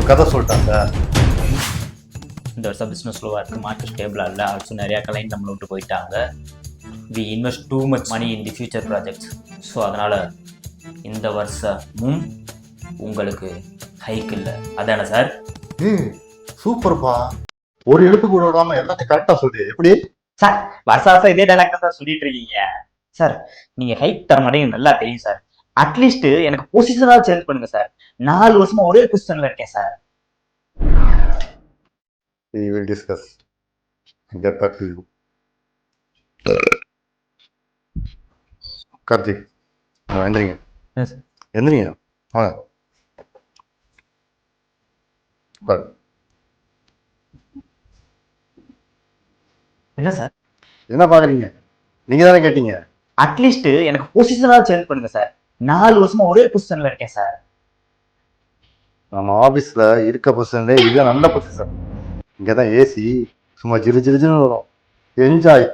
கதை சொல்லிட்டாங்க. இந்த வருஷம் பிஸ்னஸ் ஸ்லோவாக இருக்குது, மார்க்கெட் ஸ்டேபிளாக இல்லை, ஆல்சோ நிறையா கிளைண்ட் நம்மளை விட்டு போயிட்டாங்க. We invest too much money in the future projects. So அதனால் இந்த வருஷமும் உங்களுக்கு ஹைக் இல்லை, அதானே சார்? சூப்பர்ப்பா, ஒரு எழுத்து கூட விடாம எல்லாத்தையும் கரெக்டா சொல்லி. எப்படி சார் வருஷம் இதே டைலாக் தான் சொல்லிட்டு இருக்கீங்க சார்? நீங்கள் ஹைக் தர மாட்டேங்க நல்லா தெரியும் சார். அட்லீஸ்ட் எனக்கு பொசிஷனாக சேஞ்ச் பண்ணுங்க சார். 4 வருஷமா ஒரே பொசிஷன்ல இருக்கேன் sir. we will discuss and get back to you. Karthik, எந்திரிங்க. எந்திரிங்க, வாங்க. என்ன சார்? என்ன பாக்குறீங்க? நீங்க தானே கேட்டீங்க. அட்லீஸ்ட் எனக்கு பொசிஷனாக சேஞ்ச் பண்ணுங்க சார். 4 வருஷமா ஒரே பொசிஷன்ல இருக்கேன் சார். நம்ம ஆபீஸ்ல இருக்க பொசிஷன்ல இது நல்ல பொசிஷன். இங்கதான் ஏசி சும்மா ஜிலு ஜிலுன்னு வரும். என்ஜாய்.